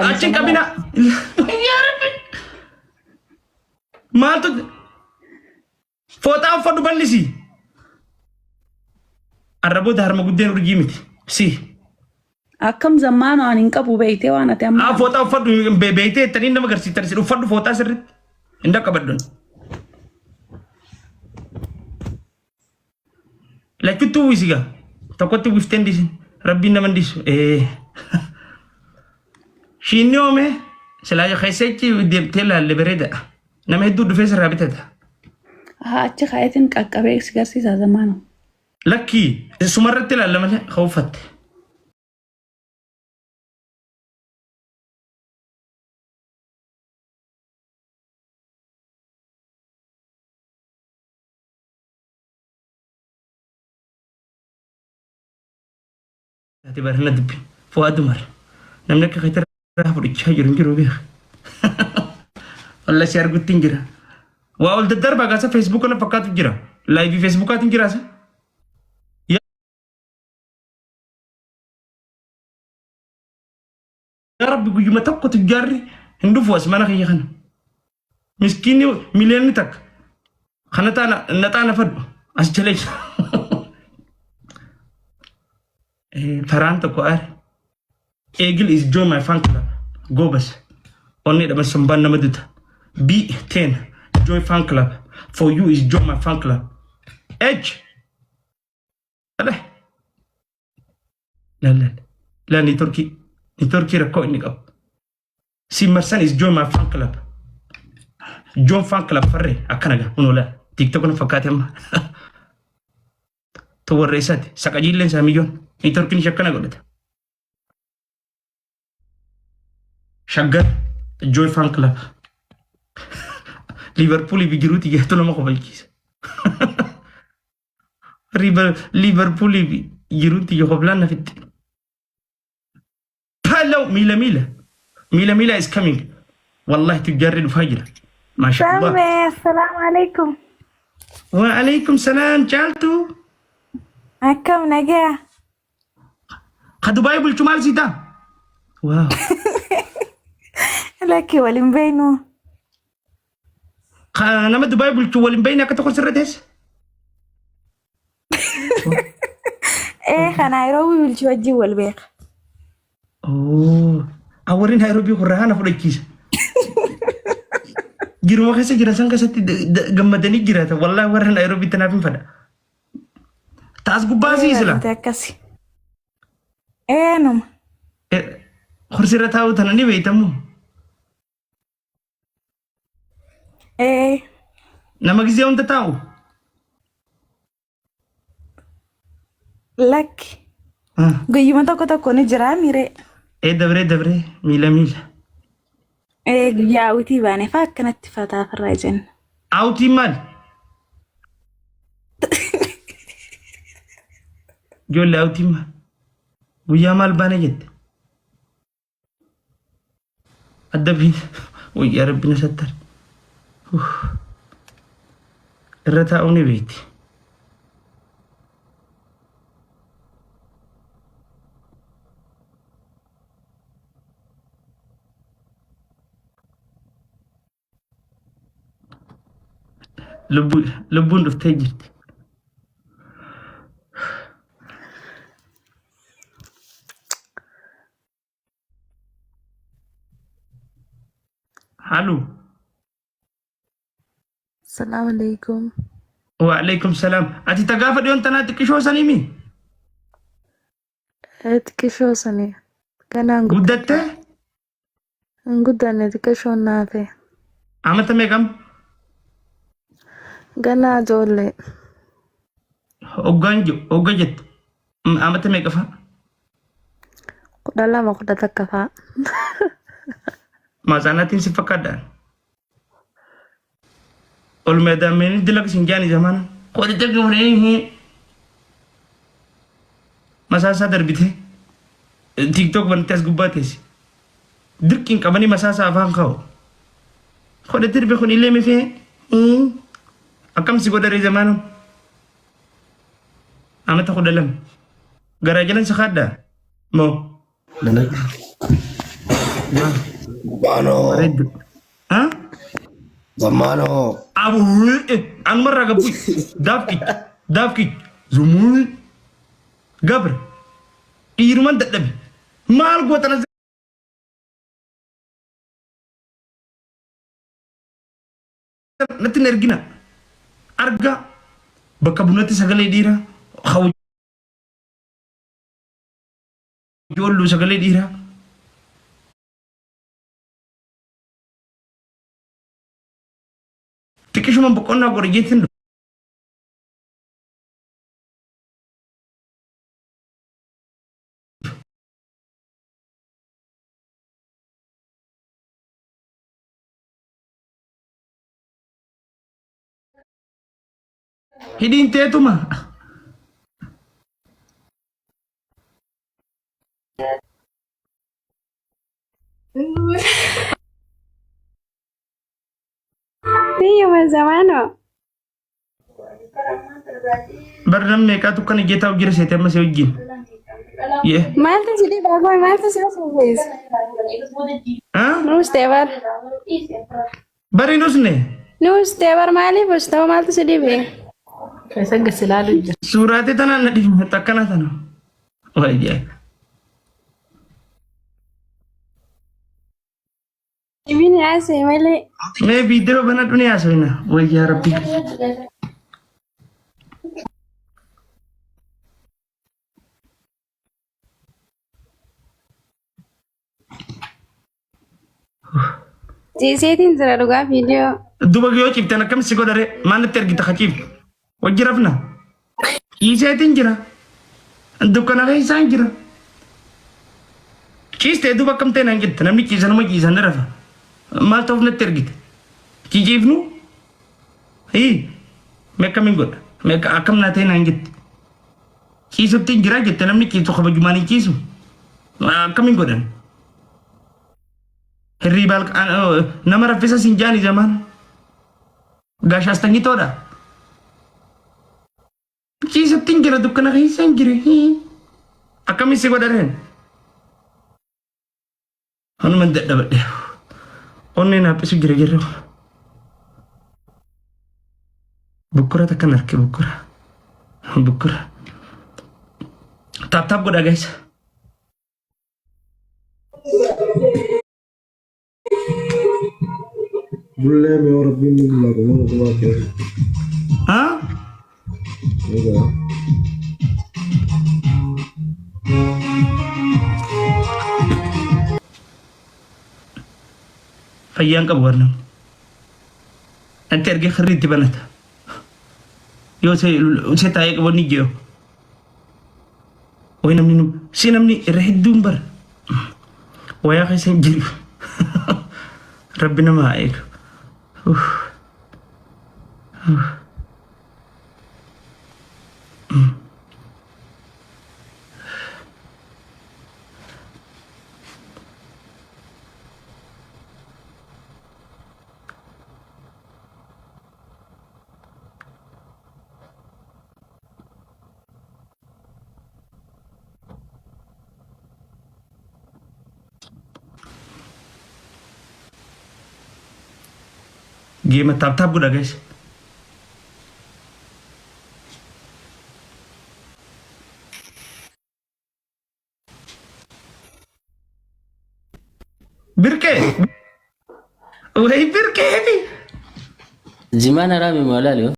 Achin kabina. Maaltu footaa uffadhu bal'isi. Arraboota harma guddeen urjii miti. Si. Akkam zammaano ani hin qabu beeytee waan ati amma. Footaa uffadhu beeytee taniin nama agarsiiftan si uffadhu footaa sirriitti. Hin dhaqqabaddoon. Lachuttuu uwwisiga. Tokkotti uwwifteen diisin. Rabbiin nama diisu. Shiinni oome silaa keessatti deemtee laalle bareeda. Nama hedduu dhufee sirraa bitata. Achi kaayetiin qaqqabee si garsiisa zammaano. Lakkii sumarratti ilaalla malee hawwafatte. Ati barana dubbi Fuad Umar namni akka kayitara fudhachaa jiru beeka. Walla si argutti hin jira. Waa ol daddarbaa gaasa feesbuuka na fakkaatu jira. Laayivii feesbuukaatiin jiraasa. Yaa Rabbi guyyuma tokko tujjaarri hin dhufu as mana kiyya kana. Miskiinni miliyoonni takka. Kana naxaa na fadhu as jaleessa. Faraan tokko aare. Eagle is join my fan club. Gobas. Onni dama sambaan nama duta. B10 join fan club. For you is join my fan club. H. Ada. La ni Turkey rakko inni qabu. Si marsan is join my fan club. Join fan club farre akkana ga unola. TikTok na fakkaate amma. To warra isaati saqajiilleen saamiyyoon ni Turkiin shakkana godhata. Shaggar join fan club. Liverpool bijiruuti geetu nama qobalchiisa. Liverpool bijiruuti yoo qoblaan na fitti. Hello, Mila is coming. Wallahi tujjarri dhufaa jira. Masha Allah. Assalamu alaikum. Wa alaikum salam jaaltu. Akkam nagaa. Ka Dubai bulchu maal siita? Wow. Lakki waliin beeynu. Ka nama Dubai bulchu waliin beeyne akka tokko sirra teessa? Ka Nairobi bulchu wajjin wal beeka. Awarin Nairobi kurraa hana fudhachiisa. Jiruma keessa jira san keessatti gammadanii jiraata. Wallahi warra Nairobi tanaaf hin fada. Taas gubbaa siisila. Akkasi. Numa. Horsirra taa'u tana ni beeytamu. Nama gizee hunda taa'u. Lakki. Guyyuma tokko ni jira mire. Dabre mila. Guyyaa awwitii baanee faa akkanatti fataa firraa jenna. Awwitii maal? Ijoollee awwitii maal? Guyyaa maal baane jette? Adda biin guyyaa rabbina sattar. Irra taa'uu ni beekti. Lubbuun dhuftee jirti. Halloo. Assalamu alaikum. Wa alaikum salam. Ati tagaafa dhiyoon tanaa xiqqishoo sanii mi? Xiqqishoo sanii. Ganaan guddattee? Hin guddanne xiqqishoo naafe. Amata meeqam? Ganaa ijoollee. Hogga jettu. Amata meeqa fa'a? 12 11 fa'a. Maasaanaatiin si fakkaadhaan. Ol meedameen dilak sinjaani zamana. Qoodite gumree masaasaa darbite. TikTok banti as gubbaa teessi. Dirqiin qabanii masaasaa afaan kaa'u. Qoodite dirbe kun illee mifee. Akkam si godhare zamana. Amata 12. Garaa jalan si kaaddaa. Moo. Mano, bareeddu. Ha? Zamano. Abu an marra gabu daafki zumul gabr dhiiruman dadhabe maal gootana natti hin ergina arga bakka bunatti sagalee dhiiraa ijoollu sagalee dhiiraa xiqqishuman boqonnaa qoriyyeettiin hidhiin teetuma Iya Mas Zamano. barnam meeqaatu kana geetaa hojjira seete amma see wajjin yee Malta sidi bagoy Malta sidi surprise. Nus tebar. bari nusne Nus tebar mali bos tahu Malta sidi be. Keessa selalu jira. suuraate tanaan na dhibu takkana tana wayyaa Ibini ase mali. mee biidiro bana dhuni haasawina wayyaa rabbi Jisetin zara duga video. duba yoo cibtan akkam si godhare maalitti ergita haciif wajji rafna ciiseetiin jira dukkana keessaan jira ciistee duba akkam ta'e naan jette namni ciisanuma ciisan rafa maal ta'uuf natti ergite ciiciifnu hii mee akkamiin godha mee akkam naa ta'e naan jette ciisuttiin jira jette namni ciisu kabajumaan ciisu akkamiin godhan hirriibal nama raffisa sin jaani zaman gaashaas tangitoodha ciisuttiin jira dukkana keessaan jira akkamiin si godhareen hanuman dadhabadhe onneen haphisu jira jirre bukkura takkan arke bukkura taap godha guys Bulle me और अभी मुझे लगा वो तो क्या ha होगा fayyaan qabu warnam anti ergee khirriitti banata yoo se taa'ee qabu ni jiyo way namni irra hedduun bara wayaa keessa hin jiru rabbi nama haa eegu Game tap godha guys birkee way birkee Zimana rami mwala leo.